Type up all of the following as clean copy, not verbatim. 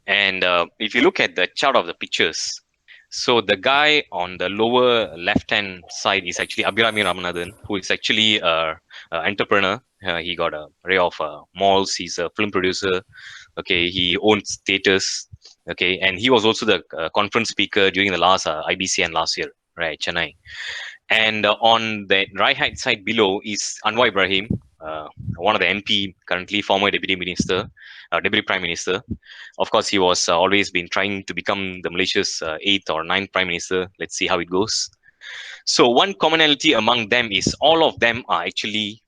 And if you look at the chart of the pictures, so the guy on the lower left-hand side is actually Abhirami Ramanathan, who is actually a entrepreneur. He got a array of malls. He's a film producer. Okay, he owns theaters. Okay, and he was also the conference speaker during the last IBCN last year, right, Chennai. And on the right hand side below is Anwar Ibrahim, one of the MP, currently former deputy minister, deputy prime minister. Of course, he was always been trying to become the Malaysia's eighth or ninth prime minister. Let's see how it goes. So one commonality among them is all of them are actually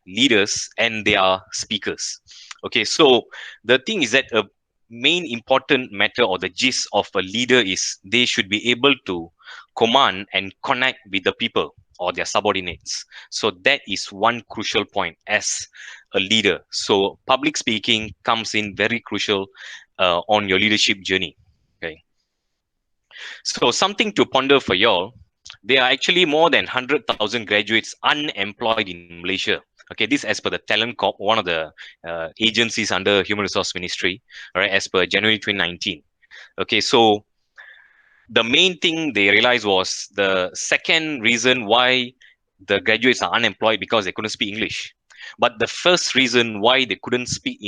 leaders and they are speakers. Okay, so the thing is that a main important matter or the gist of a leader is they should be able to command and connect with the people or their subordinates. So that is one crucial point as a leader. So public speaking comes in very crucial on your leadership journey. Okay, so something to ponder for y'all. There are actually more than 100,000 graduates unemployed in Malaysia. Okay, this as per the Talent Corp, one of the agencies under Human Resource Ministry, all right, as per January 2019. Okay, so the main thing they realized was the second reason why the graduates are unemployed because they couldn't speak English. But the first reason why they couldn't speak,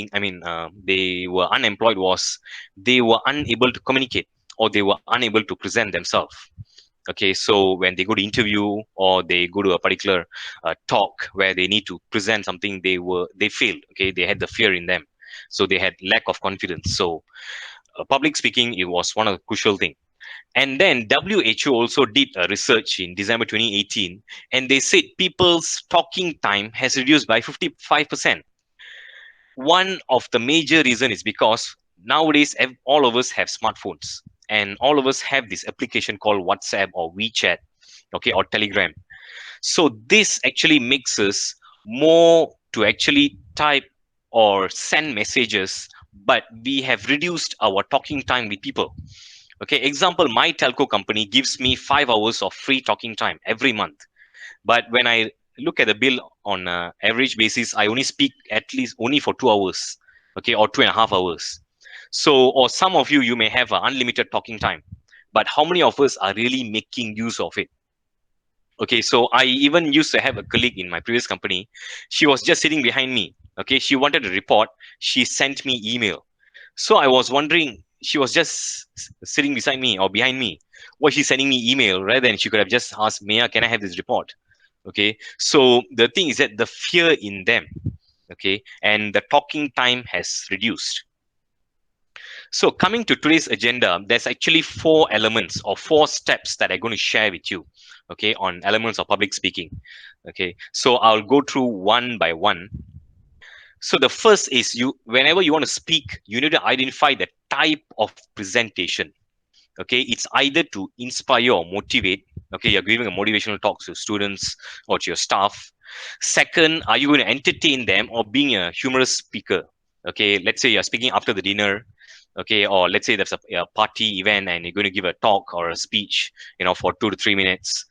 they were unemployed was they were unable to communicate or they were unable to present themselves. Okay, so when they go to interview or they go to a particular talk where they need to present something, they failed. Okay, they had the fear in them, so they had lack of confidence. So public speaking, it was one of the crucial thing. And then WHO also did a research in December 2018, and they said people's talking time has reduced by 55%. One of the major reason is because nowadays all of us have smartphones and all of us have this application called WhatsApp or WeChat, okay, or Telegram. So this actually makes us more to actually type or send messages, but we have reduced our talking time with people. Okay, example, my telco company gives me 5 hours of free talking time every month. But when I look at the bill on average basis, I only speak at least only for 2 hours, okay, or 2.5 hours. So, or some of you, you may have unlimited talking time, but how many of us are really making use of it? Okay, so I even used to have a colleague in my previous company. She was just sitting behind me. Okay, she wanted a report. She sent me email. So I was wondering, she was just sitting beside me or behind me. Why she's sending me email rather than she could have just asked, Maya, can I have this report? Okay, so the thing is that the fear in them, okay, and the talking time has reduced. So coming to today's agenda, there's actually four elements or four steps that I'm going to share with you, okay, on elements of public speaking. Okay, so I'll go through one by one. So the first is whenever you want to speak, you need to identify the type of presentation. Okay, it's either to inspire or motivate. Okay, you're giving a motivational talk to students or to your staff. Second, are you going to entertain them or being a humorous speaker? Okay, let's say you're speaking after the dinner. Okay, or let's say there's a party event and you're going to give a talk or a speech, for 2 to 3 minutes.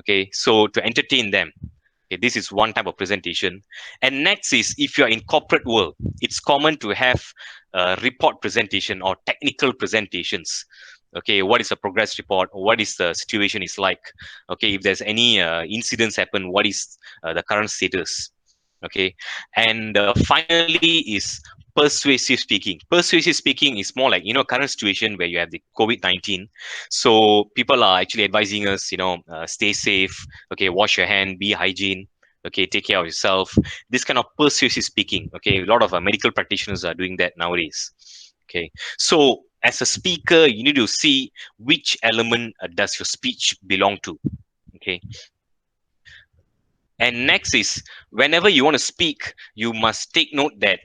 Okay, so to entertain them. Okay, this is one type of presentation. And next is if you're in corporate world, it's common to have a report presentation or technical presentations. Okay, what is the progress report? What is the situation is like? Okay, if there's any incidents happen, what is the current status? Okay, and finally is persuasive speaking. Persuasive speaking is more like current situation where you have the COVID-19. So people are actually advising us, stay safe. Okay, wash your hand, be hygiene. Okay, take care of yourself. This kind of persuasive speaking. Okay, a lot of medical practitioners are doing that nowadays. Okay, so as a speaker, you need to see which element does your speech belong to. Okay, and next is whenever you want to speak, you must take note that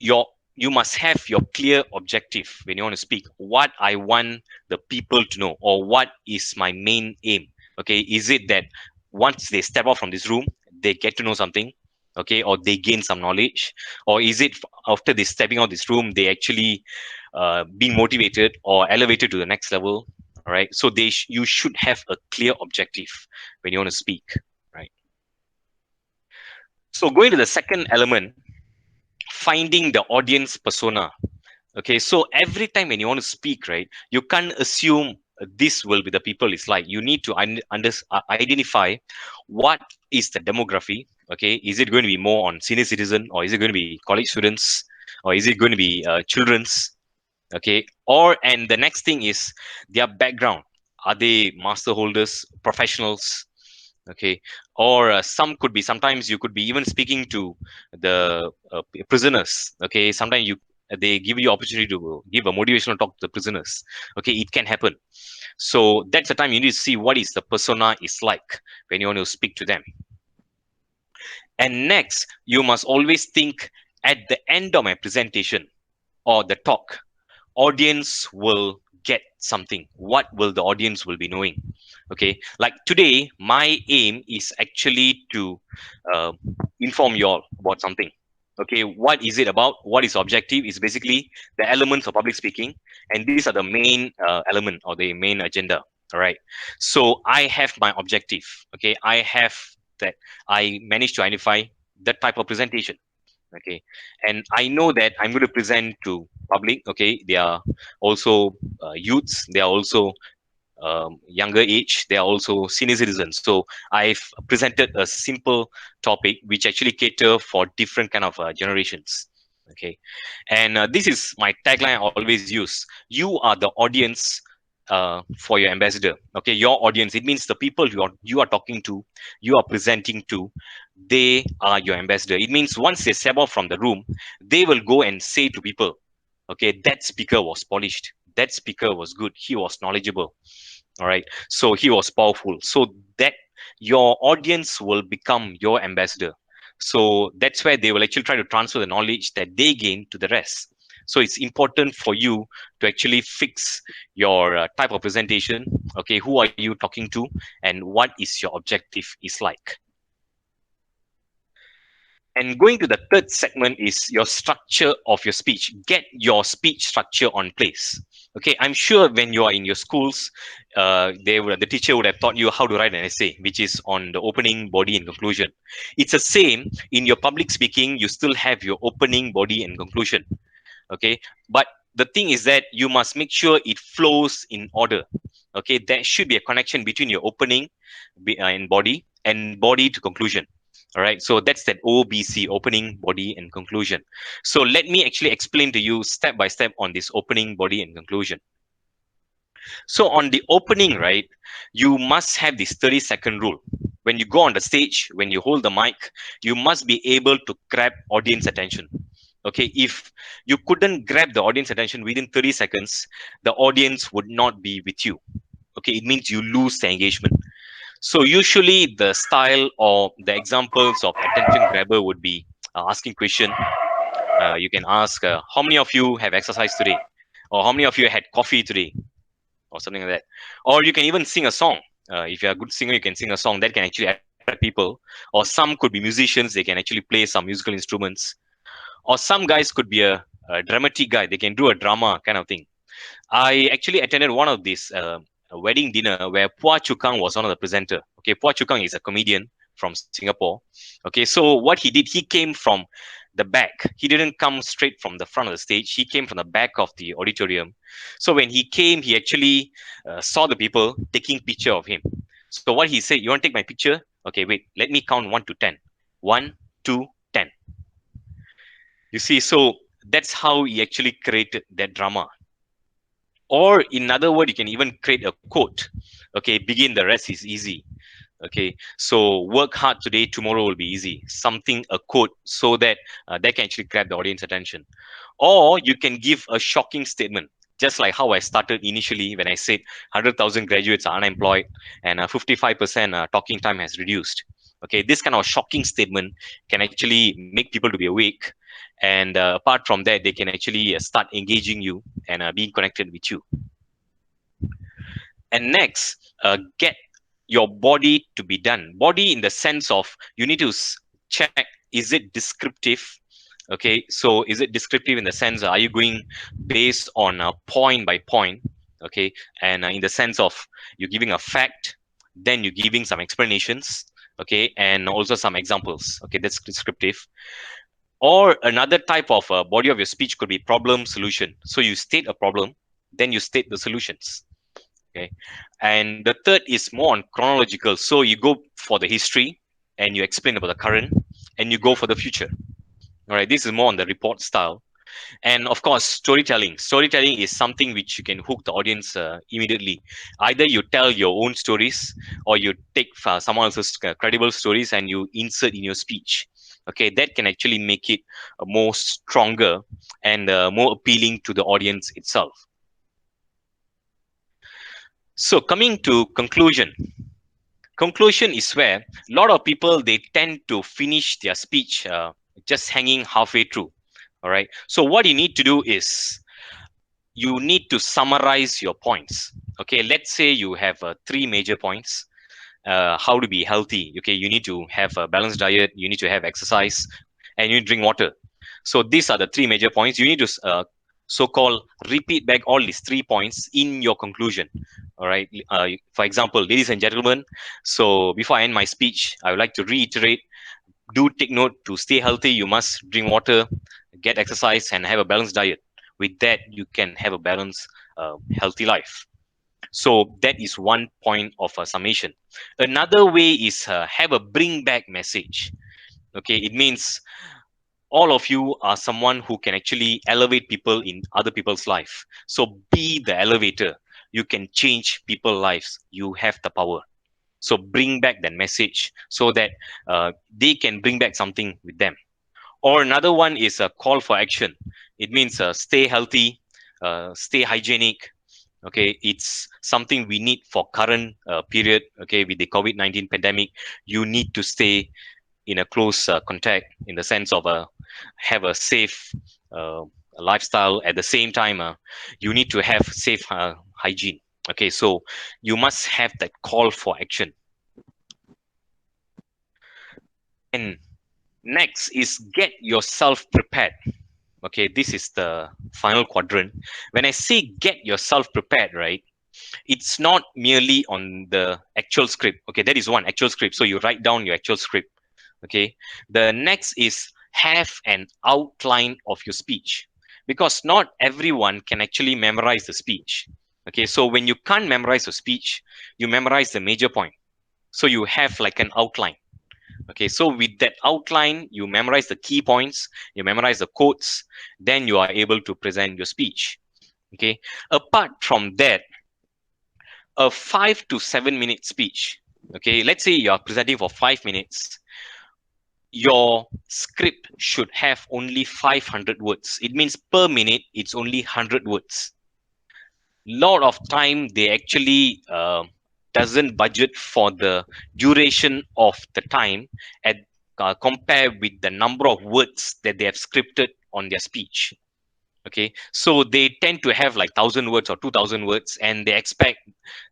your you must have your clear objective when you want to speak. What I want the people to know, or what is my main aim? Okay, is it that once they step out from this room, they get to know something? Okay, or they gain some knowledge? Or is it after they stepping out this room, they actually being motivated or elevated to the next level? All right, so you should have a clear objective when you want to speak, right? So going to the second element, finding the audience persona. Okay, so every time when you want to speak, right, you can't assume this will be the people it's like. You need to identify what is the demography. Okay, is it going to be more on senior citizen, or is it going to be college students, or is it going to be children's? Okay, or and the next thing is their background. Are they master holders, professionals? Okay, or some could be, sometimes you could be even speaking to the prisoners. Okay, sometimes you they give you opportunity to give a motivational talk to the prisoners. Okay, it can happen. So that's the time you need to see what is the persona is like when you want to speak to them. And next, you must always think, at the end of my presentation or the talk, audience will get something. What will the audience will be knowing? Okay, like today my aim is actually to uh, inform you all about something. Okay, what is it about? What is objective is basically the elements of public speaking, and these are the main element or the main agenda. All right, so I have my objective. Okay, I have that, I managed to identify that type of presentation. Okay, and I know that I'm going to present to public. Okay, they are also youths, they are also younger age, they are also senior citizens. So I've presented a simple topic which actually cater for different kind of generations. Okay, and this is my tagline I always use: you are the audience for your ambassador. Okay, your audience, it means the people you are talking to, you are presenting to, they are your ambassador. It means once they step out from the room, they will go and say to people, okay, that speaker was polished, that speaker was good, he was knowledgeable. All right, so he was powerful. So that your audience will become your ambassador. So that's where they will actually try to transfer the knowledge that they gain to the rest. So it's important for you to actually fix your type of presentation. Okay, who are you talking to, and what is your objective is like. And going to the third segment is your structure of your speech. Get your speech structure on place. Okay, I'm sure when you are in your schools, the teacher would have taught you how to write an essay, which is on the opening, body, and conclusion. It's the same in your public speaking. You still have your opening, body, and conclusion. Okay, but the thing is that you must make sure it flows in order. Okay, there should be a connection between your opening and body, and body to conclusion. All right, so that's that OBC: opening, body, and conclusion. So let me actually explain to you step by step on this opening, body, and conclusion. So on the opening, right, you must have this 30-second rule. When you go on the stage, when you hold the mic, you must be able to grab audience attention. Okay, if you couldn't grab the audience attention within 30 seconds, the audience would not be with you. Okay, it means you lose the engagement. So usually the style or the examples of attention grabber would be asking question. You can ask, how many of you have exercised today? Or how many of you had coffee today? Or something like that. Or you can even sing a song. If you're a good singer, you can sing a song that can actually attract people. Or some could be musicians, they can actually play some musical instruments. Or some guys could be a dramatic guy, they can do a drama kind of thing. I actually attended one of these a wedding dinner where Pua Chukang was one of the presenter. Okay, Pua Chukang is a comedian from Singapore. Okay, so what he did, he came from the back. He didn't come straight from the front of the stage. He came from the back of the auditorium. So when he came, he actually saw the people taking picture of him. So what he said, you want to take my picture? Okay, wait, let me count 1 to 10. 1, 2, 10. You see, so that's how he actually created that drama. Or in other word, you can even create a quote. Okay, begin, the rest is easy. Okay, so work hard today, tomorrow will be easy. Something, a quote, so that that can actually grab the audience attention. Or you can give a shocking statement, just like how I started initially when I said 100,000 graduates are unemployed and 55% talking time has reduced. Okay, this kind of shocking statement can actually make people to be awake, and apart from that, they can actually start engaging you and being connected with you. And next, get your body to be done. Body in the sense of you need to check, is it descriptive? Okay, so is it descriptive in the sense, are you going based on point by point? Okay, and in the sense of you're giving a fact, then you're giving some explanations. Okay, and also some examples. Okay, that's descriptive. Or another type of body of your speech could be problem solution. So you state a problem, then you state the solutions. Okay. And the third is more on chronological. So you go for the history and you explain about the current and you go for the future. All right. This is more on the report style. And of course, storytelling is something which you can hook the audience immediately. Either you tell your own stories or you take someone else's credible stories and you insert in your speech. Okay, that can actually make it more stronger and more appealing to the audience itself. So coming to conclusion is where a lot of people, they tend to finish their speech just hanging halfway through. All right, so what you need to do is you need to summarize your points. Okay, let's say you have three major points. How to be healthy. Okay, you need to have a balanced diet, you need to have exercise, and you need to drink water. So these are the three major points. You need to so-called repeat back all these 3 points in your conclusion. All right, for example, ladies and gentlemen, so before I end my speech, I would like to reiterate, do take note, to stay healthy you must drink water, get exercise, and have a balanced diet. With that you can have a balanced healthy life. So that is one point of a summation. Another way is have a bring back message. Okay, it means all of you are someone who can actually elevate people in other people's life. So be the elevator. You can change people's lives. You have the power. So bring back that message so that they can bring back something with them. Or another one is a call for action. It means stay healthy, stay hygienic. Okay, it's something we need for current period. Okay, with the COVID-19 pandemic, you need to stay in a close contact, in the sense of have a safe uh, lifestyle. At the same time, you need to have safe hygiene. Okay, so you must have that call for action. And next is get yourself prepared. Okay, this is the final quadrant. When I say get yourself prepared, right, it's not merely on the actual script. Okay, that is one actual script. So you write down your actual script. Okay, the next is have an outline of your speech, because not everyone can actually memorize the speech. Okay, so when you can't memorize the speech, you memorize the major point. So you have like an outline. Okay, so with that outline, you memorize the key points, you memorize the quotes, then you are able to present your speech. Okay, apart from that, a 5 to 7 minute speech. Okay, let's say you are presenting for 5 minutes. Your script should have only 500 words. It means per minute, it's only 100 words. Lot of time they actually doesn't budget for the duration of the time at compare with the number of words that they have scripted on their speech. Okay, so they tend to have like 1,000 words or 2,000 words, and they expect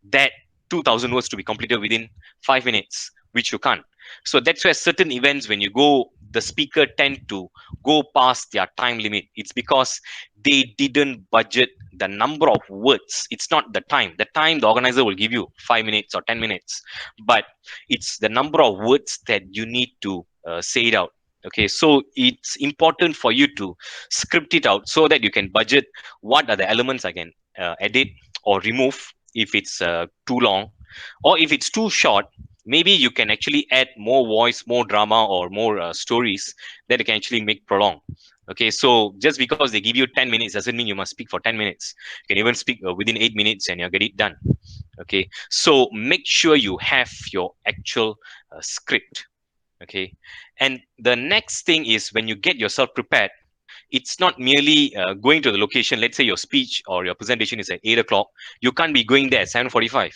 that 2,000 words to be completed within 5 minutes, which you can't. So that's where certain events, when you go, the speaker tend to go past their time limit. It's because they didn't budget the number of words. It's not the time the organizer will give you 5 minutes or 10 minutes, but it's the number of words that you need to say it out. Okay, so it's important for you to script it out so that you can budget what are the elements I can edit or remove if it's too long, or if it's too short, maybe you can actually add more voice, more drama, or more stories that you can actually make prolong. Okay, so just because they give you 10 minutes doesn't mean you must speak for 10 minutes. You can even speak within 8 minutes and you'll get it done. Okay, so make sure you have your actual script. Okay, and the next thing is, when you get yourself prepared, it's not merely going to the location. Let's say your speech or your presentation is at 8 o'clock. You can't be going there at 7:45.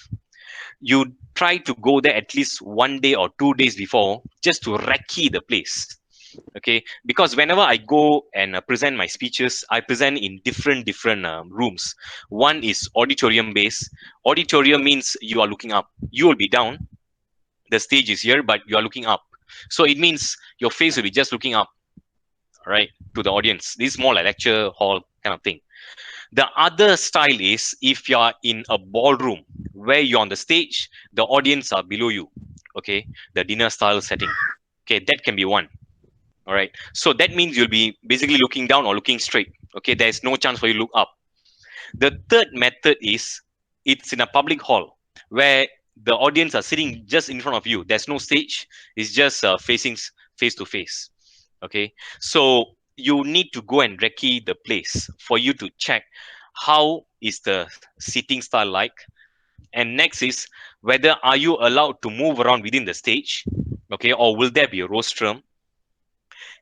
You try to go there at least 1 day or 2 days before, just to recce the place. Okay, because whenever I go and present my speeches, I present in different rooms. One is auditorium based. Auditorium means you are looking up. You will be down, the stage is here, but you are looking up. So it means your face will be just looking up, right, to the audience. This is more like lecture hall kind of thing. The other style is if you are in a ballroom where you're on the stage, the audience are below you. Okay, the dinner style setting. Okay, that can be one. All right. So that means you'll be basically looking down or looking straight. Okay. There's no chance for you to look up. The third method is it's in a public hall where the audience are sitting just in front of you. There's no stage. It's just facing face to face. Okay. So you need to go and recce the place for you to check how is the seating style like. And next is whether are you allowed to move around within the stage, okay, or will there be a rostrum.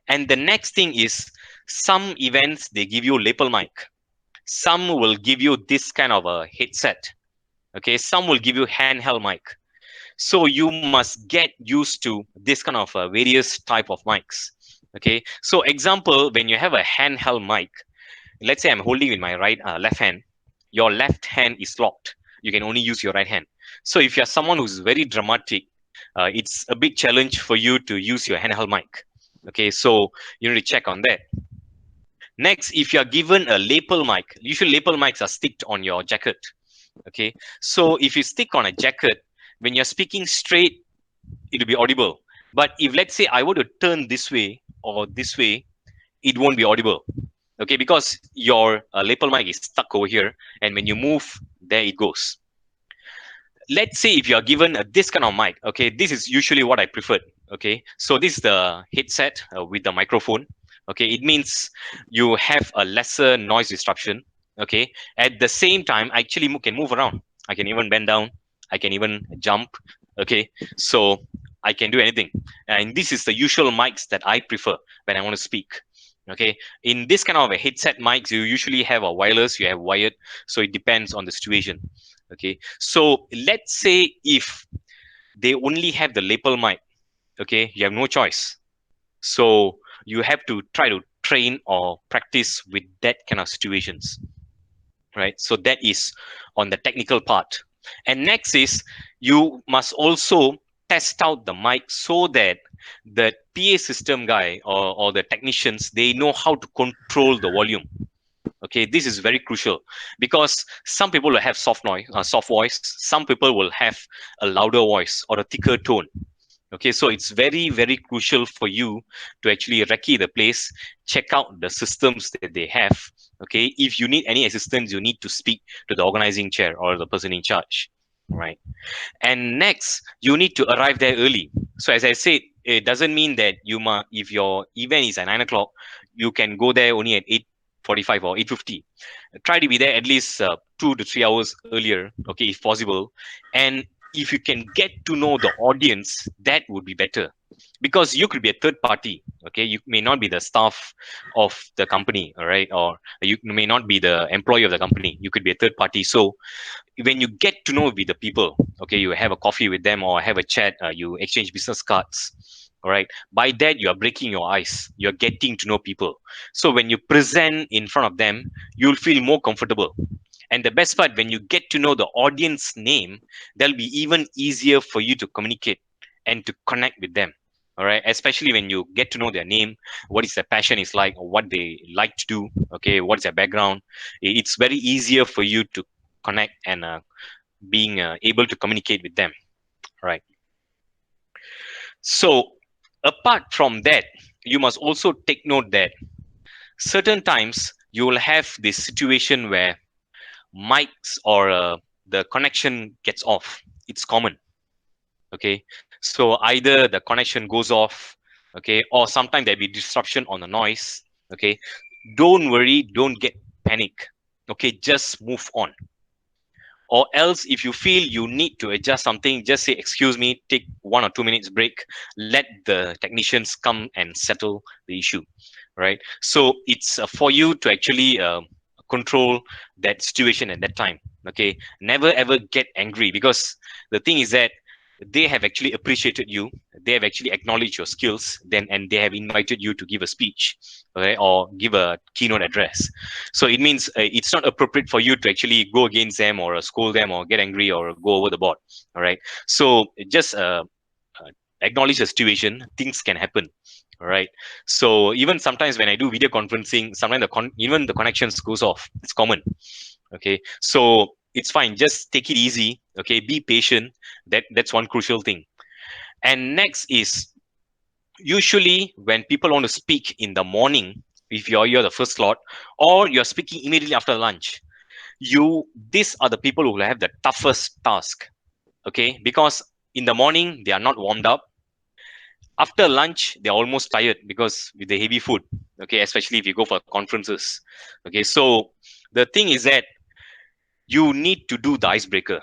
And the next thing is some events they give you lapel mic, some will give you this kind of a headset, okay, some will give you handheld mic. So you must get used to this kind of various type of mics. Okay, so example, when you have a handheld mic, let's say I'm holding with my left hand, your left hand is locked, you can only use your right hand. So if you're someone who's very dramatic, it's a big challenge for you to use your handheld mic. Okay, so you need to check on that. Next, if you're given a lapel mic, usually lapel mics are sticked on your jacket. Okay, so if you stick on a jacket, when you're speaking straight, it'll be audible. But if let's say I were to turn this way or this way, it won't be audible. Okay, because your lapel mic is stuck over here, and when you move, there it goes. Let's say if you are given this kind of mic, okay, this is usually what I preferred. Okay, so this is the headset with the microphone. Okay, it means you have a lesser noise disruption. Okay, at the same time, I actually can move around. I can even bend down. I can even jump. Okay, so I can do anything. And this is the usual mics that I prefer when I want to speak. Okay, in this kind of a headset mics, you usually have a wireless, you have wired, so it depends on the situation. Okay, so let's say if they only have the lapel mic, okay, you have no choice. So you have to try to train or practice with that kind of situations, right? So that is on the technical part. And next is you must also test out the mic so that the PA system guy or the technicians, they know how to control the volume. Okay, this is very crucial because some people will have soft voice, some people will have a louder voice or a thicker tone. Okay, so it's very, very crucial for you to actually recce the place, check out the systems that they have. Okay, if you need any assistance, you need to speak to the organizing chair or the person in charge, right? And next, you need to arrive there early. So as I said, it doesn't mean that if your event is at 9 o'clock, you can go there only at 8:45 or 8:50. Try to be there at least 2 to 3 hours earlier, okay, if possible. And if you can get to know the audience, that would be better, because you could be a third party. Okay, you may not be the staff of the company, all right, or you may not be the employee of the company. You could be a third party. So when you get to know with the people, okay, you have a coffee with them or have a chat, you exchange business cards, all right, by that you are breaking your ice, you're getting to know people. So when you present in front of them, you'll feel more comfortable. And the best part, when you get to know the audience name, that'll be even easier for you to communicate and to connect with them. All right, especially when you get to know their name, what is their passion is like, or what they like to do. Okay, what's their background? It's very easier for you to connect and being able to communicate with them. Right. So apart from that, you must also take note that certain times you will have this situation where mics or the connection gets off. It's common. Okay, so either the connection goes off, okay, or sometimes there'll be disruption on the noise. Okay, don't worry, don't get panic. Okay, just move on. Or else if you feel you need to adjust something, just say excuse me, take 1 or 2 minutes break, let the technicians come and settle the issue, right? So it's for you to actually control that situation at that time. Okay, never ever get angry, because the thing is that they have actually appreciated you, they have actually acknowledged your skills, then and they have invited you to give a speech, okay, or give a keynote address. So it means it's not appropriate for you to actually go against them or scold them or get angry or go over the board. All right, so just acknowledge the situation, things can happen. All right, so even sometimes when I do video conferencing, sometimes even the connections goes off. It's common. Okay, so it's fine, just take it easy. Okay, be patient. That's one crucial thing. And next is Usually, when people want to speak in the morning, if you're the first slot, or you're speaking immediately after lunch, these are the people who will have the toughest task. Okay, because in the morning they are not warmed up. After lunch, they're almost tired because with the heavy food. Okay, especially if you go for conferences. Okay, so the thing is that you need to do the icebreaker.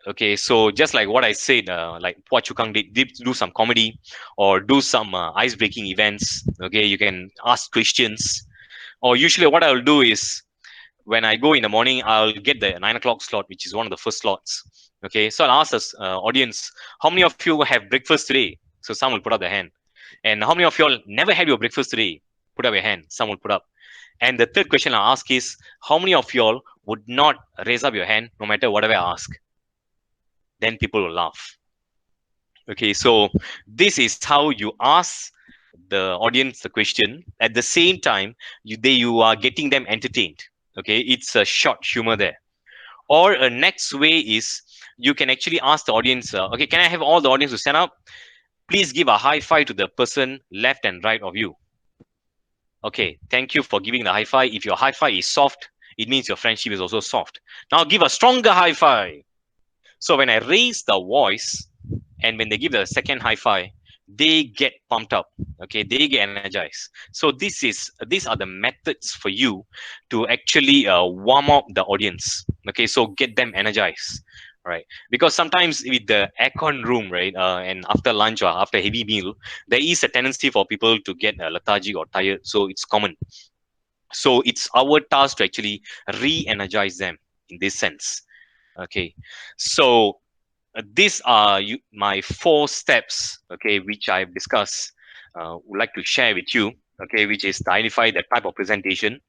Okay, so just like what I said, like Pua Chukang did do some comedy or do some ice breaking events. Okay, you can ask questions, or usually what I'll do is when I go in the morning, I'll get the 9 o'clock slot, which is one of the first slots. Okay, so I'll ask the audience, how many of you have breakfast today? So some will put up their hand. And how many of you all never had your breakfast today? Put up your hand. Some will put up. And the third question I'll ask is, how many of you all would not raise up your hand no matter whatever I ask? Then people will laugh. Okay, so this is how you ask the audience the question. At the same time, you are getting them entertained. Okay, it's a short humor there. Or a next way is you can actually ask the audience, okay, can I have all the audience to stand up? Please give a high five to the person left and right of you. Okay, thank you for giving the high five. If your high five is soft, it means your friendship is also soft. Now give a stronger high five. So when I raise the voice, and when they give the second high five, they get pumped up. Okay, they get energized. So these are the methods for you to actually warm up the audience. Okay, so get them energized, right? Because sometimes with the aircon room, right, and after lunch or after heavy meal, there is a tendency for people to get lethargic or tired. So it's common. So it's our task to actually re-energize them in this sense. Okay, so these are my 4 steps, okay, which I've discussed, would like to share with you, okay, which is to identify the type of presentation,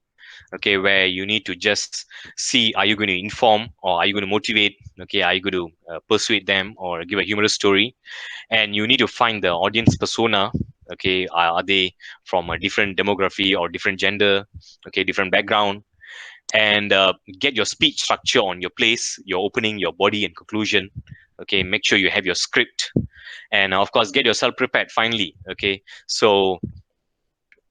okay, where you need to just see, are you going to inform or are you going to motivate, okay, are you going to persuade them or give a humorous story, and you need to find the audience persona. Okay, are they from a different demography or different gender, okay, different background, and get your speech structure on your place, your opening, your body, and conclusion. Okay, make sure you have your script, and of course get yourself prepared finally. Okay, so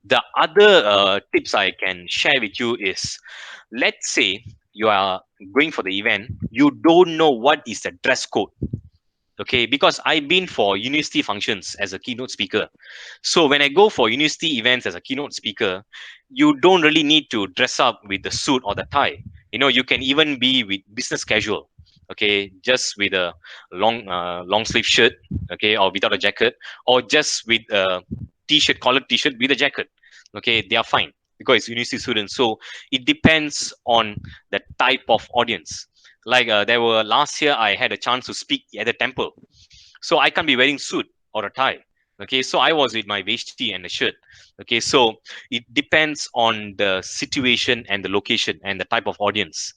the other tips I can share with you is, let's say you are going for the event, you don't know what is the dress code. Okay, because I've been for university functions as a keynote speaker. So when I go for university events as a keynote speaker, you don't really need to dress up with the suit or the tie. You can even be with business casual. Okay, just with a long sleeve shirt, okay, or without a jacket, or just with a t-shirt, collared t-shirt with a jacket. Okay, they are fine because it's university students. So it depends on the type of audience. Like there were last year, I had a chance to speak at the temple, so I can't be wearing suit or a tie. Okay, so I was with my vesti and a shirt. Okay, so it depends on the situation and the location and the type of audience.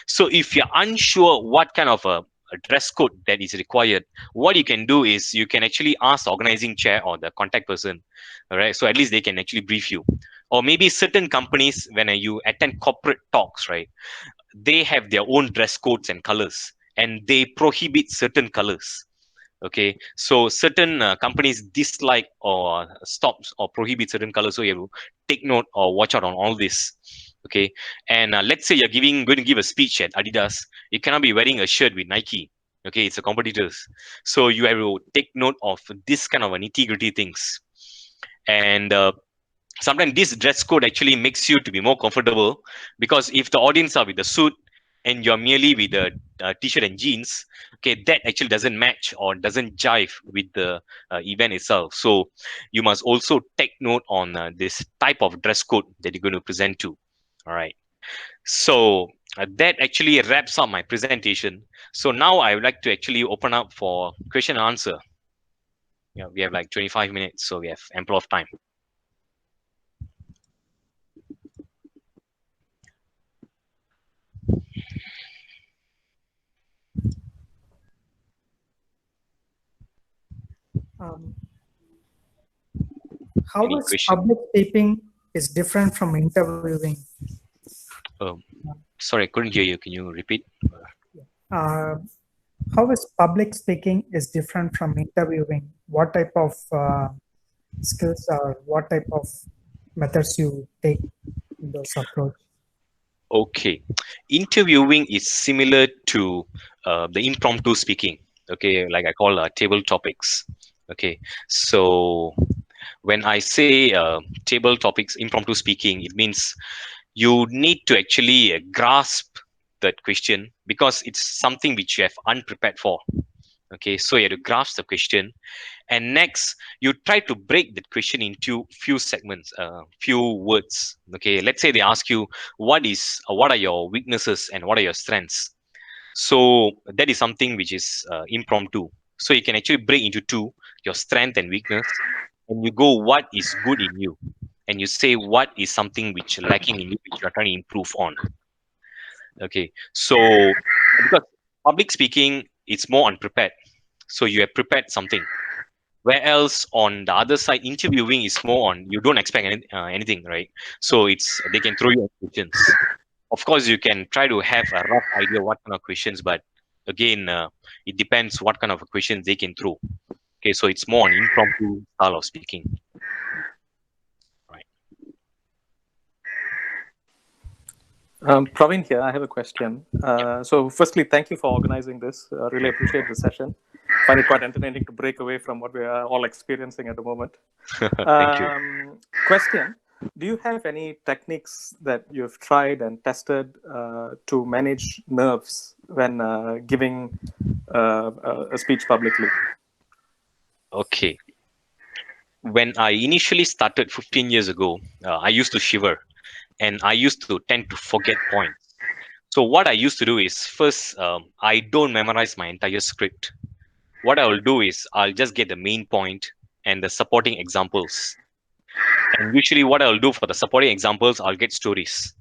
So if you're unsure what kind of a dress code that is required, what you can do is you can actually ask the organizing chair or the contact person. All right, so at least they can actually brief you. Or maybe certain companies, when you attend corporate talks, right, they have their own dress codes and colors, and they prohibit certain colors. Okay, so certain companies dislike or stops or prohibit certain colors, so you have to take note or watch out on all this. Okay, and let's say you're going to give a speech at Adidas, you cannot be wearing a shirt with Nike. Okay, it's a competitors, so you have to take note of this kind of nitty-gritty things. And sometimes this dress code actually makes you to be more comfortable, because if the audience are with the suit and you're merely with a t-shirt and jeans, okay, that actually doesn't match or doesn't jive with the event itself. So you must also take note on this type of dress code that you're going to present to. All right, so that actually wraps up my presentation. So now I would like to actually open up for question and answer. Yeah, we have like 25 minutes, so we have ample of time. Um, how Any is question? public speaking is different from interviewing? um, Sorry, I couldn't hear you. Can you repeat? Uh, how is public speaking is different from interviewing? What type of skills or what type of methods you take in those approach? Okay, interviewing is similar to the impromptu speaking. Okay, like I call table topics. Okay, so when I say table topics, impromptu speaking, it means you need to actually grasp that question because it's something which you have unprepared for. Okay, so you have to grasp the question, and next you try to break that question into few segments, few words. Okay, let's say they ask you what are your weaknesses and what are your strengths. So that is something which is impromptu. So you can actually break into two, your strength and weakness, and you go what is good in you, and you say what is something which lacking in you which you are trying to improve on. Okay, so because public speaking it's more unprepared, so you have prepared something, where else on the other side interviewing is more on you don't expect anything, right? So it's they can throw you questions. Of course you can try to have a rough idea what kind of questions, but again it depends what kind of questions they can throw. Okay, so it's more an impromptu style of speaking, right? Praveen here. I have a question. So, firstly, thank you for organizing this. Really appreciate the session. Find it quite entertaining to break away from what we are all experiencing at the moment. Thank you. Question: do you have any techniques that you've tried and tested to manage nerves when giving a speech publicly? Okay, when I initially started 15 years ago, I used to shiver and I used to tend to forget points. So what I used to do is first, I don't memorize my entire script. What I will do is I'll just get the main point and the supporting examples. And usually, what I'll do for the supporting examples, I'll get stories,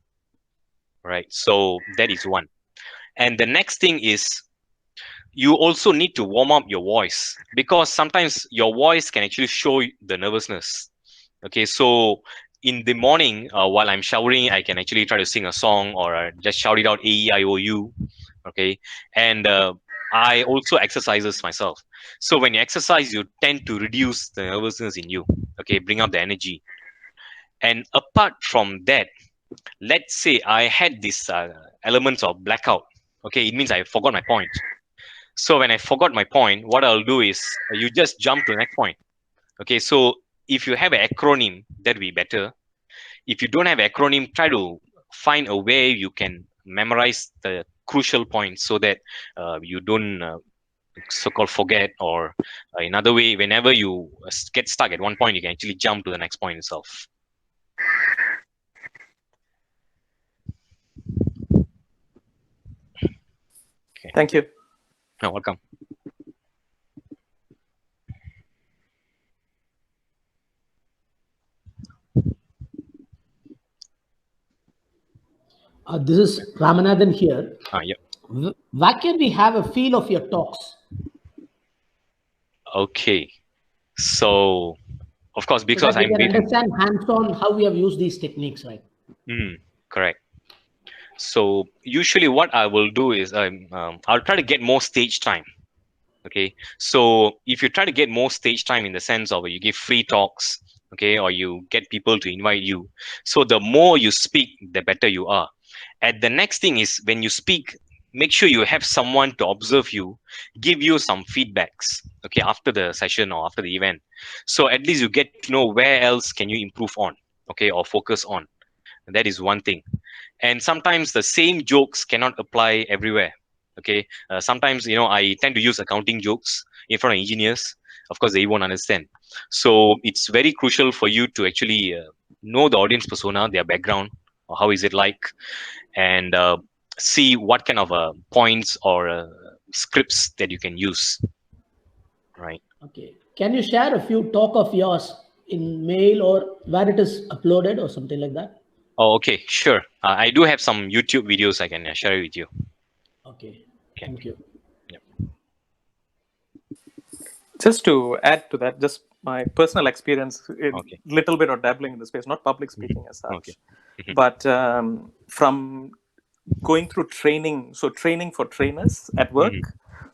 right? So that is one. And the next thing is you also need to warm up your voice because sometimes your voice can actually show the nervousness. Okay, so in the morning while I'm showering, I can actually try to sing a song or just shout it out AEIOU. Okay, and I also exercises myself. So when you exercise, you tend to reduce the nervousness in you. Okay, bring up the energy. And apart from that, let's say I had this elements of blackout. Okay, it means I forgot my point. So when I forgot my point, what I'll do is you just jump to the next point. Okay, so if you have an acronym, that'd be better. If you don't have acronym, try to find a way you can memorize the crucial points so that you don't so-called forget, or another way, whenever you get stuck at one point, you can actually jump to the next point itself. Okay. Thank you. You're welcome. This is Ramanathan here. Yeah. Where can we have a feel of your talks Okay. So, of course, so because that we I'm can based in. understand hands-on how we have used these techniques, right? Correct. So usually, what I will do is I'll try to get more stage time. Okay, so if you try to get more stage time in the sense of you give free talks, okay, or you get people to invite you, so the more you speak, the better you are. And the next thing is when you speak, make sure you have someone to observe you, give you some feedbacks, okay, after the session or after the event. So at least you get to know where else can you improve on, okay, or focus on. That is one thing. And sometimes the same jokes cannot apply everywhere. Okay, sometimes I tend to use accounting jokes in front of engineers. Of course they won't understand, so it's very crucial for you to actually know the audience persona, their background, or how is it like, and see what kind of points or scripts that you can use, right? Okay. Can you share a few talk of yours in mail or where it is uploaded or something like that? Oh, okay, sure. I do have some YouTube videos I can share with you. Okay. Okay. Thank you. Yeah. Just to add to that, just my personal experience, a Okay. little bit of dabbling in the space, not public speaking as Okay. such, but from going through training, so training for trainers at work,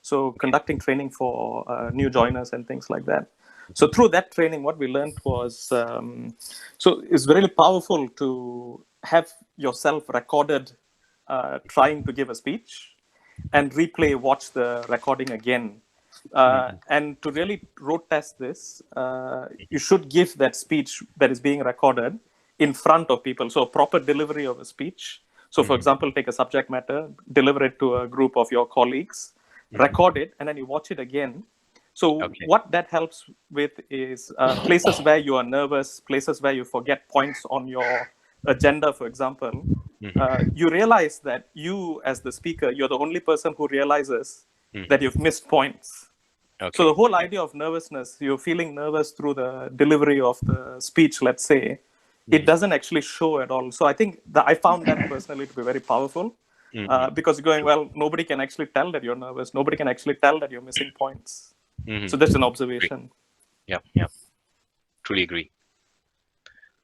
so conducting training for new joiners and things like that. So through that training, what we learned was, so it's really powerful to have yourself recorded trying to give a speech and replay, watch the recording again. And to really road test this, you should give that speech that is being recorded in front of people. So a proper delivery of a speech. So for example, take a subject matter, deliver it to a group of your colleagues, record it, and then you watch it again. So Okay. what that helps with is places where you are nervous, places where you forget points on your agenda, for example. You realize that you, as the speaker, you're the only person who realizes that you've missed points. Okay. So the whole idea of nervousness, you're feeling nervous through the delivery of the speech, let's say, it doesn't actually show at all. So I think that I found that personally to be very powerful because going, well, nobody can actually tell that you're nervous. Nobody can actually tell that you're missing points. So that's an observation. Yeah, yeah, truly agree.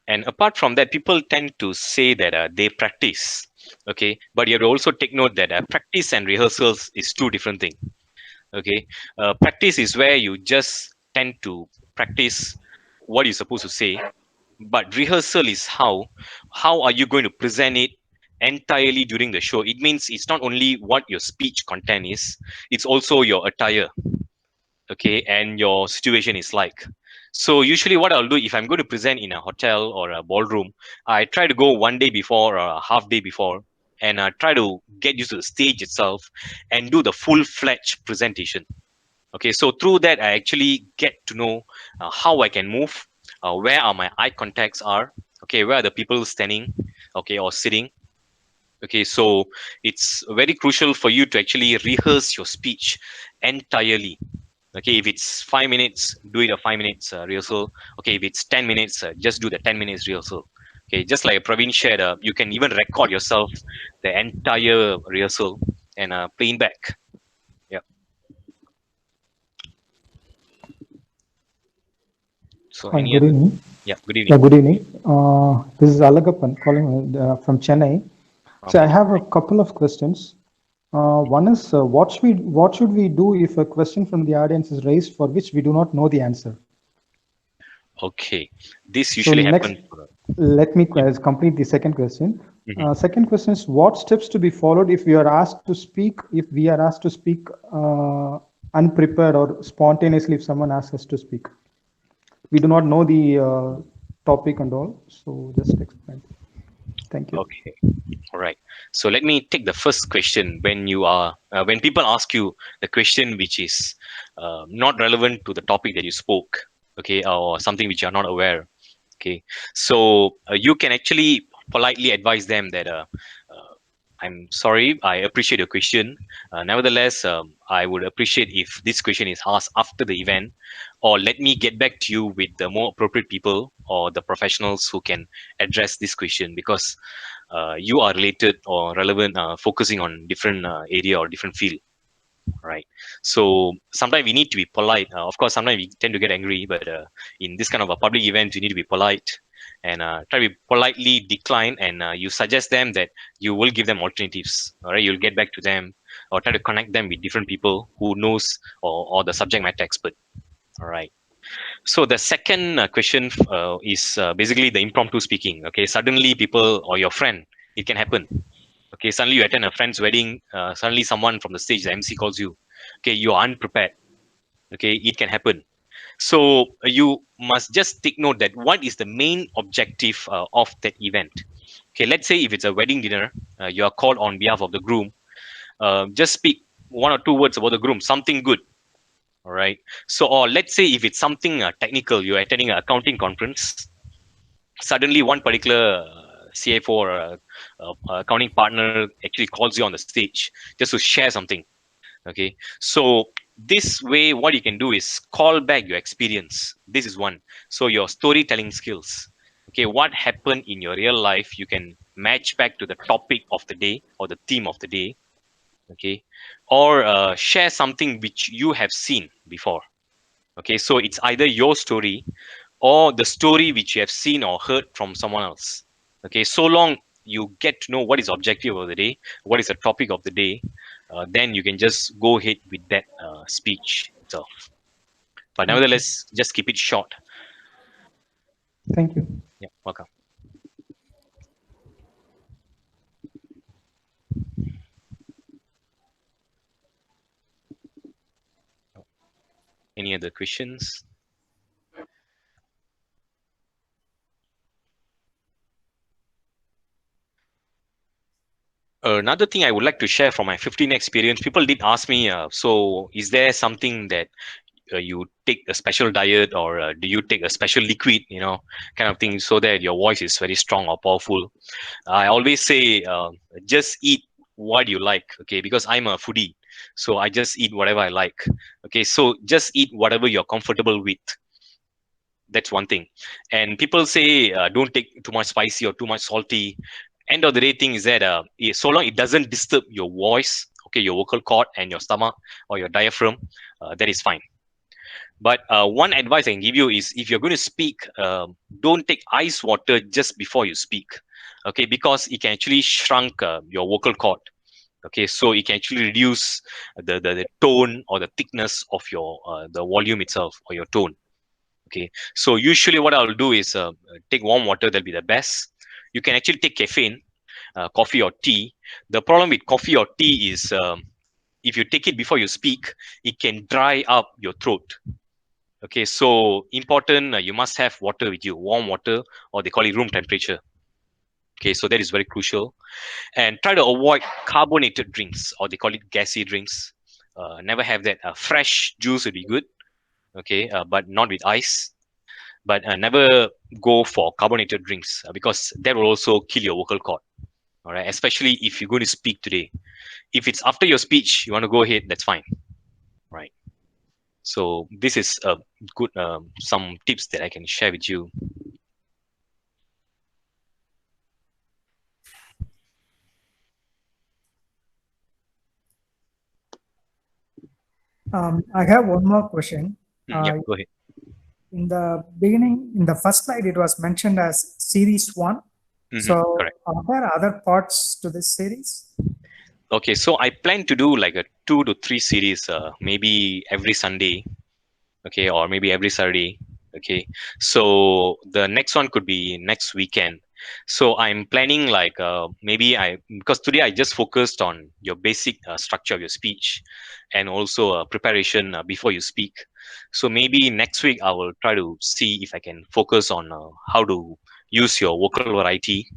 And apart from that, people tend to say that they practice, okay, but you have to also take note that practice and rehearsals is two different things. Okay, practice is where you just tend to practice what you're supposed to say, but rehearsal is how are you going to present it entirely during the show. It means it's not only what your speech content is, it's also your attire, okay, and your situation is like. So usually what I'll do if I'm going to present in a hotel or a ballroom, I try to go one day before or a half day before, and I try to get used to the stage itself and do the full-fledged presentation. Okay, so through that I actually get to know how I can move, where are my eye contacts are, okay, where are the people standing, okay, or sitting. Okay, so it's very crucial for you to actually rehearse your speech entirely. Okay, if it's 5 minutes, do it a 5 minutes rehearsal. Okay, if it's 10 minutes, just do the 10 minutes rehearsal. Okay, just like Praveen shared, you can even record yourself the entire rehearsal and playing back. Yeah. So Hi, any good other? evening. Yeah, good Yeah, evening. good evening. This is Alagappan calling from Chennai. So I Okay. have a couple of questions. One is what should we do if a question from the audience is raised for which we do not know the answer? Okay. This So usually next, happens. let me complete the second question. Second question is what steps to be followed if we are asked to speak, unprepared or spontaneously if someone asks us to speak. We do not know the topic and all, so just explain. Thank you. Okay. All right. So let me take the first question. When people ask you the question which is not relevant to the topic that you spoke, okay, or something which you are not aware, okay, so you can actually politely advise them that I'm sorry, I appreciate your question. Nevertheless, I would appreciate if this question is asked after the event, or let me get back to you with the more appropriate people or the professionals who can address this question, because you are related or relevant, focusing on different area or different field. Right. So sometimes we need to be polite. Of course, sometimes we tend to get angry, but in this kind of a public event, you need to be polite and try to politely decline. And you suggest them that you will give them alternatives. All right. You'll get back to them or try to connect them with different people who knows or the subject matter expert. All right. So the second question is basically the impromptu speaking. Okay. Suddenly people or your friend, it can happen. Okay, suddenly you attend a friend's wedding, suddenly someone from the stage, the MC calls you. Okay, you are unprepared. Okay, it can happen. So you must just take note that what is the main objective of that event. Okay, let's say if it's a wedding dinner, you are called on behalf of the groom. Just speak one or two words about the groom, something good. All right. So, or let's say if it's something technical, you're attending an accounting conference. Suddenly, one particular CFO or accounting partner actually calls you on the stage just to share something. Okay, so this way what you can do is call back your experience. This is one. So your storytelling skills, okay, what happened in your real life, you can match back to the topic of the day or the theme of the day. Okay, or share something which you have seen before. Okay, so it's either your story or the story which you have seen or heard from someone else. Okay, so long you get to know what is objective of the day, what is the topic of the day, then you can just go ahead with that speech itself. But nevertheless, just keep it short. Thank you. Yeah, welcome. Any other questions? Another thing I would like to share from my 15 experience, people did ask me, so is there something that you take a special diet, or do you take a special liquid, kind of thing, so that your voice is very strong or powerful? I always say, just eat what you like, okay? Because I'm a foodie, so I just eat whatever I like, okay? So just eat whatever you're comfortable with. That's one thing. And people say, don't take too much spicy or too much salty. End of the day thing is that so long it doesn't disturb your voice, okay, your vocal cord and your stomach or your diaphragm, that is fine. But one advice I can give you is, if you're going to speak, don't take ice water just before you speak, okay, because it can actually shrunk your vocal cord. Okay, so it can actually reduce the tone or the thickness of your the volume itself, or your tone. Okay, so usually what I'll do is take warm water. That'll be the best. You can actually take caffeine, coffee or tea. The problem with coffee or tea is, if you take it before you speak, it can dry up your throat. Okay, so important, you must have water with you, warm water, or they call it room temperature. Okay, so that is very crucial. And try to avoid carbonated drinks, or they call it gassy drinks. Never have that. Fresh juice would be good, okay, but not with ice. But never go for carbonated drinks, because that will also kill your vocal cord. All right, especially if you're going to speak today. If it's after your speech, you want to go ahead, that's fine. Right. So this is a good some tips that I can share with you. I have one more question. Yeah, go ahead. In the beginning, in the first slide, it was mentioned as series one. So, Correct. are there other parts to this series? Okay, so I plan to do like a 2 to 3 series, maybe every Sunday, okay, or maybe every Saturday. Okay, so the next one could be next weekend. So I'm planning like, maybe because today I just focused on your basic structure of your speech, and also preparation before you speak. So maybe next week I will try to see if I can focus on how to use your vocal variety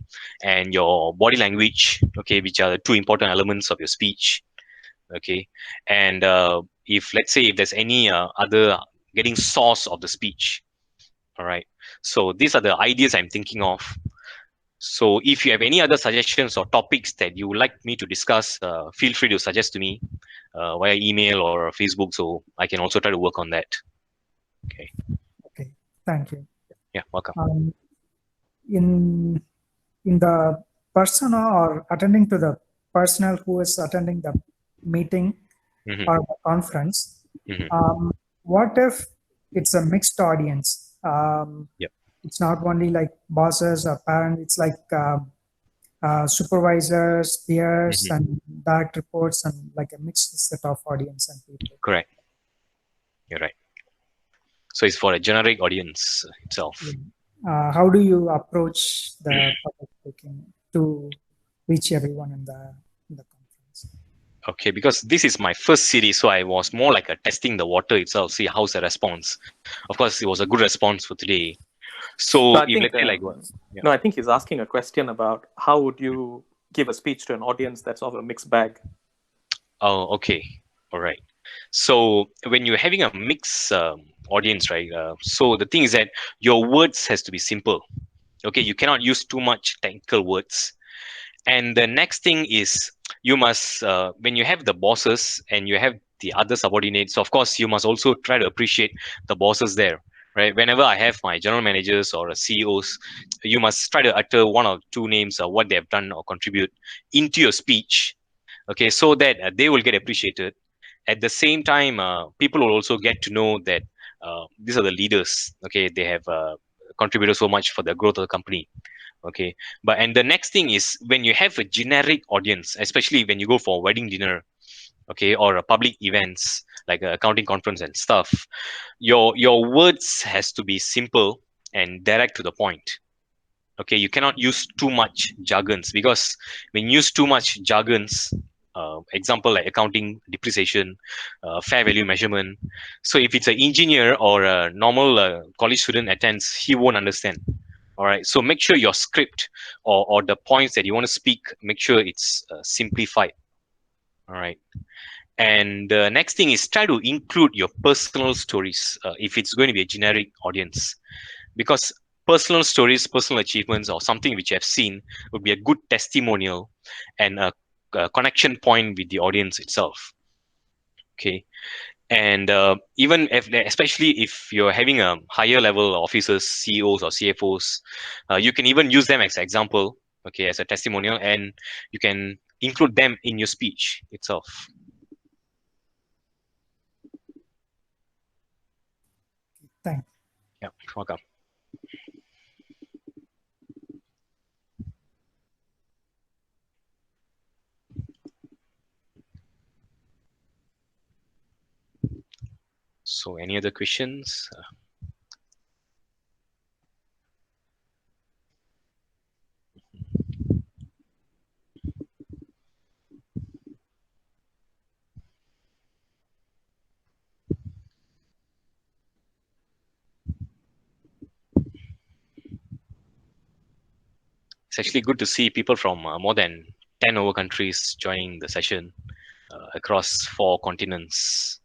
and your body language, okay, which are the two important elements of your speech. Okay, and if, let's say, if there's any other getting source of the speech. All right, so these are the ideas I'm thinking of. So if you have any other suggestions or topics that you would like me to discuss, feel free to suggest to me via email or Facebook, so I can also try to work on that. Okay. Okay, thank you. Yeah, welcome. In the persona or attending to the personnel who is attending the meeting or the conference, what if it's a mixed audience? Yep. It's not only like bosses or parents, it's like supervisors, peers, and direct reports, and like a mixed set of audience and people. Correct. You're right. So it's for a generic audience itself. How do you approach the public speaking to reach everyone in the conference? Okay, because this is my first series, so I was more like a testing the water itself, see how's the response. Of course, it was a good response for today. So No, I if, think, let's say, like what? Yeah. no, I think he's asking a question about how would you give a speech to an audience that's of a mixed bag. Oh, okay. All right. So when you're having a mixed audience, right? So the thing is that your words has to be simple. Okay, you cannot use too much technical words. And the next thing is, you must, when you have the bosses and you have the other subordinates, of course, you must also try to appreciate the bosses there, right? Whenever I have my general managers or CEOs, you must try to utter one or two names of what they have done or contribute into your speech, okay, so that they will get appreciated. At the same time, people will also get to know that these are the leaders, okay, they have contributed so much for the growth of the company. Okay, but and the next thing is, when you have a generic audience, especially when you go for a wedding dinner, okay, or a public events, like a accounting conference and stuff, your words has to be simple and direct to the point. Okay, you cannot use too much jargons, because when you use too much jargons, example like accounting depreciation, fair value measurement, so if it's an engineer or a normal college student attends, he won't understand. All right, so make sure your script, or the points that you want to speak, make sure it's simplified. All right, and the next thing is try to include your personal stories if it's going to be a generic audience, because personal stories, personal achievements, or something which you have seen would be a good testimonial and a connection point with the audience itself. Okay, and even if, especially if you're having a higher level officers, CEOs or CFOs, you can even use them as example, okay, as a testimonial, and you can include them in your speech itself. Thanks. Yeah, welcome. So any other questions? It's actually good to see people from more than 10 over countries joining the session across 4 continents.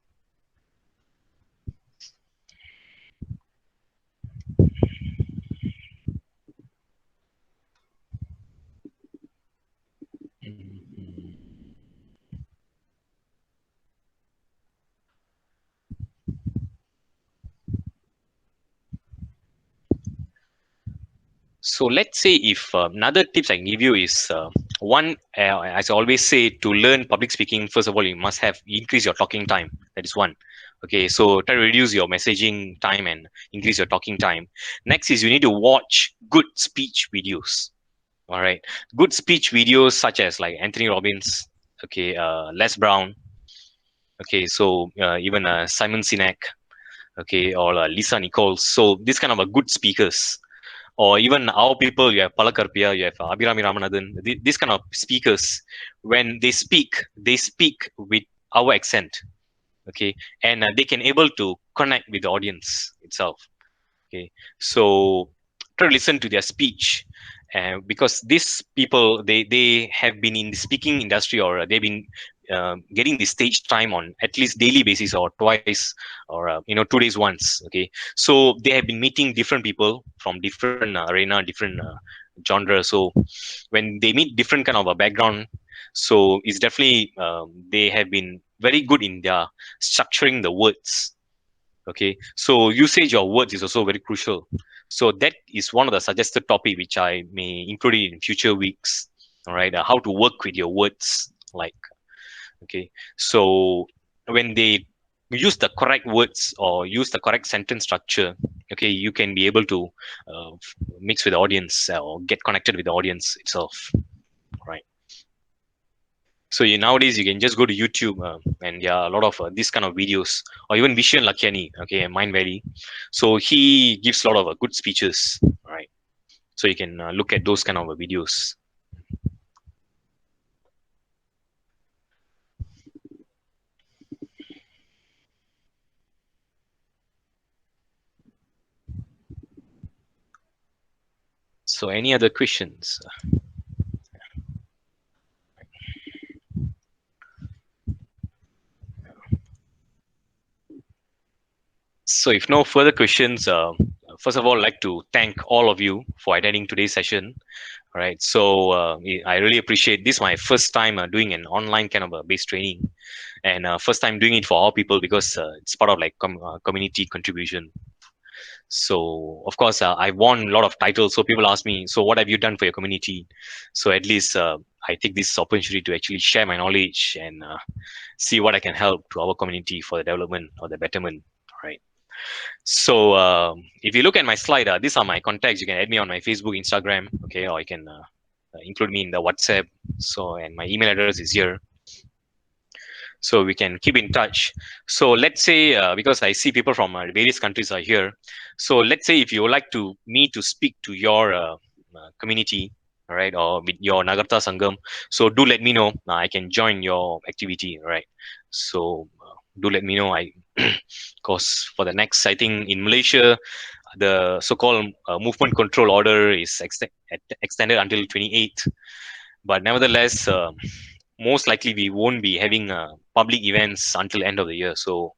So let's say if another tips I can give you is one, as I always say, to learn public speaking, first of all, you must have increase your talking time. That is one. Okay, so try to reduce your messaging time and increase your talking time. Next is you need to watch good speech videos. All right, good speech videos such as like Anthony Robbins, okay, Les Brown, okay, so even Simon Sinek, okay, or Lisa Nichols. So these kind of good speakers, or even our people, you have Palakarpia, you have Abhirami Ramanathan, these kind of speakers, when they speak with our accent, okay, and they can able to connect with the audience itself. Okay, so try to listen to their speech, because these people, they have been in the speaking industry, or they've been getting the stage time on at least daily basis, or twice, or 2 days once. Okay, so they have been meeting different people from different arena, different genre. So when they meet different kind of a background, so it's definitely they have been very good in their structuring the words. Okay, so usage of words is also very crucial. So that is one of the suggested topic which I may include in future weeks. All right, how to work with your words, like, okay, so when they use the correct words or use the correct sentence structure, okay, you can be able to mix with the audience or get connected with the audience itself. Right, so nowadays you can just go to YouTube, and there are a lot of these kind of videos, or even Vishen Lakiani, okay, Mind Valley. So he gives a lot of good speeches, right? So you can look at those kind of videos. So any other questions? So if no further questions, first of all, I'd like to thank all of you for attending today's session. All right, so I really appreciate this. My first time doing an online kind of a based training, and first time doing it for all people, because it's part of like community contribution. So of course, I won a lot of titles. So people ask me, so what have you done for your community? So at least I take this opportunity to actually share my knowledge and see what I can help to our community for the development or the betterment. All right. So if you look at my slide, these are my contacts. You can add me on my Facebook, Instagram, okay, or you can include me in the WhatsApp. So, and my email address is here. so we can keep in touch. So let's say, because I see people from various countries are here, so let's say if you would like to me to speak to your community, all right, or with your Nagarta Sangam, so do let me know. I can join your activity, all right? So do let me know. I because for the next, I think in Malaysia, the so-called movement control order is extended until 28th. But nevertheless, most likely we won't be having public events until end of the year. So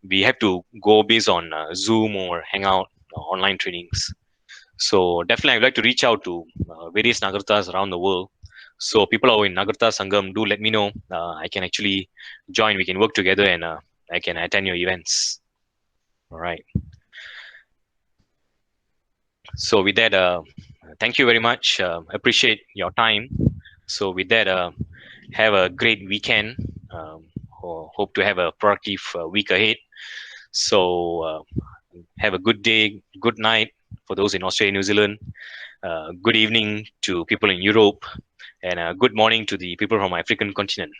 we have to go based on Zoom or Hangout, online trainings. So definitely, I'd like to reach out to various Nagartas around the world. So people who are in Nagarta Sangam, do let me know. I can actually join. We can work together, and I can attend your events. All right. So with that, thank you very much. Appreciate your time. So with that, have a great weekend. Hope to have a productive week ahead. So have a good day, good night for those in Australia, New Zealand. Good evening to people in Europe, and good morning to the people from African continent.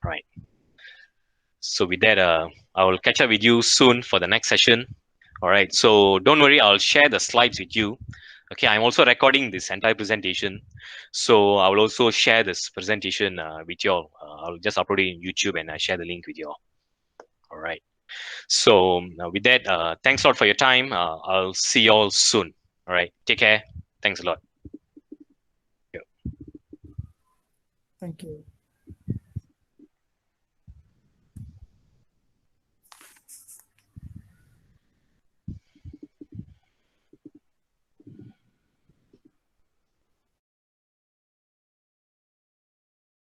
Right. So with that, I will catch up with you soon for the next session. All right. So don't worry, I'll share the slides with you. Okay, I'm also recording this entire presentation, so I will also share this presentation with you all. I'll just upload it in YouTube and I share the link with you all. All right. So with that, thanks a lot for your time. I'll see you all soon. All right. Take care. Thanks a lot. Thank you.